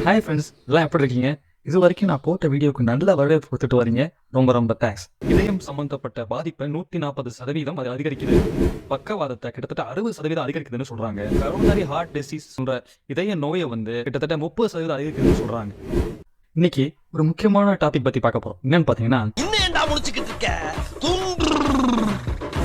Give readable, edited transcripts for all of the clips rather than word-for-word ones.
Hi friends, எல்லாம் எப்படி இருக்கீங்க? இது வரைக்கும் நான் போட்ட வீடியோக்கு நல்ல வரவேற்பு கொடுத்துட்டு வரீங்க. ரொம்ப ரொம்ப தேங்க்ஸ். இதயம் சம்பந்தப்பட்ட பாதிப்பை 140% அது அதிகரிக்குது. பக்கவாதத்தை கிட்டத்தட்ட 60% அதிகரிக்குதுன்னு சொல்றாங்க. கரோனரி ஹார்ட் டிசீஸ் சொல்ற இதய நோயை கிட்டத்தட்ட 30% அதிகரிக்குதுன்னு சொல்றாங்க. இன்னைக்கு ஒரு முக்கியமான டாபிக் பத்தி பார்க்க போறோம். என்னன்னு பாத்தீங்கன்னா,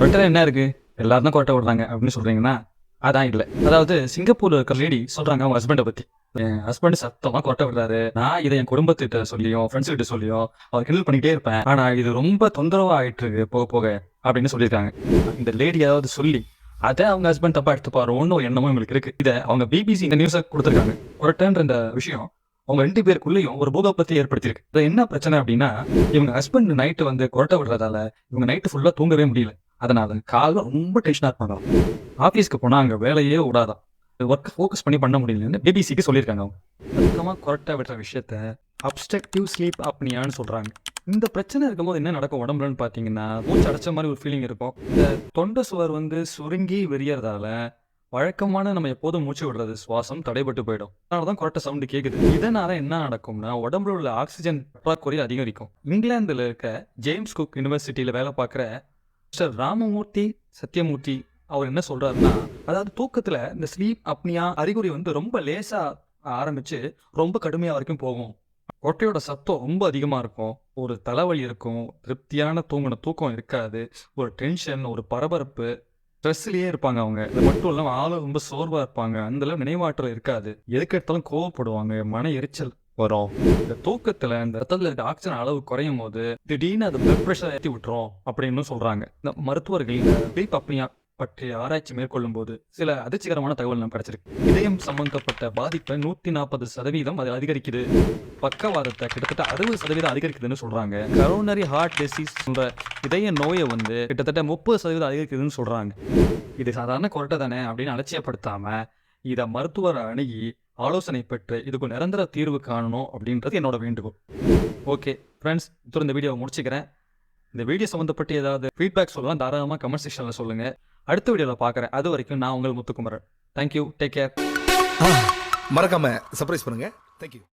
கொட்டை என்ன இருக்கு, எல்லாரும் தான் கொட்டை விடுறாங்க அப்படின்னு சொல்றீங்கன்னா அதான் இல்லை. அதாவது சிங்கப்பூர்ல இருக்கிற லேடி சொல்றாங்க அவங்க ஹஸ்பண்டை பத்தி, என் ஹஸ்பண்ட் சத்தமா கொட்டை விடுறாரு, நான் இதை என் குடும்பத்திட்ட சொல்லியும் ஃப்ரெண்ட்ஸ் கிட்ட சொல்லியும் அவர் கிண்டல் பண்ணிட்டே இருப்பேன், ஆனா இது ரொம்ப தொந்தரவா ஆயிட்டு இருக்கு போக போக அப்படின்னு சொல்லியிருக்காங்க. இந்த லேடி ஏதாவது சொல்லி அதை அவங்க ஹஸ்பண்ட் தப்பா எடுத்துப்பாரு ஒன்னும் எண்ணமும் உங்களுக்கு இருக்கு. இதை அவங்க பிபிசி இந்த நியூஸை கொடுத்துருக்காங்க. கொட்டைன்ற இந்த விஷயம் அவங்க 2 பேருக்குள்ளேயும் ஒரு பூகப்பத்தை ஏற்படுத்தியிருக்கு. இது என்ன பிரச்சனை அப்படின்னா, இவங்க ஹஸ்பண்ட் நைட்டு கொட்டை விடுறதால இவங்க நைட்டு ஃபுல்லா தூங்கவே முடியல. அதனால காலைல ரொம்ப டென்ஷனா இருப்பாங்க. ஆஃபீஸ்க்கு போனா அங்க வேலையே விடாதான், ஒர்க் ஃபோக்கஸ் பண்ணி முடியலன்னு பிபிசிக்கு சொல்லியிருக்காங்க. அவங்க அதிகமாக கொட்டை விடுற விஷயத்த அப்ஸ்ட்ரக்டிவ் ஸ்லீப் அப்னியான்னு சொல்றாங்க. இந்த பிரச்சனை இருக்கும்போது என்ன நடக்கும் உடம்புலன்னு பார்த்தீங்கன்னா, மூச்சு அடைச்ச மாதிரி ஒரு ஃபீலிங் இருக்கும். இந்த தொண்டை சுவர் சுருங்கி விரியறதால வழக்கமான நம்ம எப்போதும் மூச்சு விடுறது சுவாசம் தடைபட்டு போயிடும். அதனாலதான் கொரட்டை சவுண்டு கேட்குது. இதனால என்ன நடக்கும்னா, உடம்புல உள்ள ஆக்சிஜன் பற்றாக்குறை அதிகரிக்கும். இங்கிலாந்துல இருக்க ஜேம்ஸ் குக் யூனிவர்சிட்டியில வேலை பார்க்குற மிஸ்டர் ராமமூர்த்தி சத்யமூர்த்தி அவர் என்ன சொல்றாருன்னா, அதாவது தூக்கத்துல இந்த ஸ்லீப் அப்னியா அறிகுறி ரொம்ப லேசா ஆரம்பிச்சு ரொம்ப கடுமையா வரைக்கும் போகும். கொட்டையோட சத்தம் ரொம்ப அதிகமா இருக்கும், ஒரு தலைவலி இருக்கும், திருப்தியான தூக்கம் இருக்காது, ஒரு டென்ஷன், ஒரு பரபரப்பு, ஸ்ட்ரெஸ்லயே இருப்பாங்க அவங்க. இது மட்டும் இல்லாம ஆளும் ரொம்ப சோர்வா இருப்பாங்க, அந்த அளவு நினைவாற்றல் இருக்காது, எதுக்கு எடுத்தாலும் கோவப்படுவாங்க, மன எரிச்சல் வரும். இந்த தூக்கத்துல இந்த ரத்தத்துல இருக்க ஆக்சிஜன் அளவு குறையும் போது திடீர்னு அது பிளட் பிரஷர் ஏற்றி விட்டுரும் அப்படின்னு சொல்றாங்க. இந்த மருத்துவர்கள் ஸ்லீப் அப்னியா பற்றி ஆராய்ச்சி மேற்கொள்ளும் போது சில அதிர்ச்சிகரமான தகவல் நம்ம கிடைச்சிருக்கு. இதயம் சம்பந்தப்பட்ட பாதிப்பை 140% அது அதிகரிக்குது. பக்கவாதத்தை கிட்டத்தட்ட 60% அதிகரிக்குதுன்னு சொல்றாங்க. கரோனரி ஹார்ட் டிசீஸ் சொல்ற இதய நோயை கிட்டத்தட்ட 30% அதிகரிக்குதுன்னு சொல்றாங்க. இது சாதாரண கொரட்டை தானே அப்படின்னு அலட்சியப்படுத்தாம இதை மருத்துவரை அணுகி ஆலோசனை பெற்று இதுக்கு நிரந்தர தீர்வு காணணும் அப்படின்றது என்னோட வேண்டுகோள். ஓகே ஃப்ரெண்ட்ஸ், இப்போ இந்த வீடியோவை முடிச்சுக்கிறேன். இந்த வீடியோ சம்மந்தப்பட்டு ஏதாவது ஃபீட்பேக் சொல்லலாம், தாராளமாக கமெண்ட் செக்ஷனில் சொல்லுங்க. அடுத்த வீடியோவில் பார்க்குறேன். அது வரைக்கும் நான் உங்கள் முத்துக்குமரன். Thank you, take care. மறக்காம சர்ப்ரைஸ் பண்ணுங்க. தேங்க்யூ.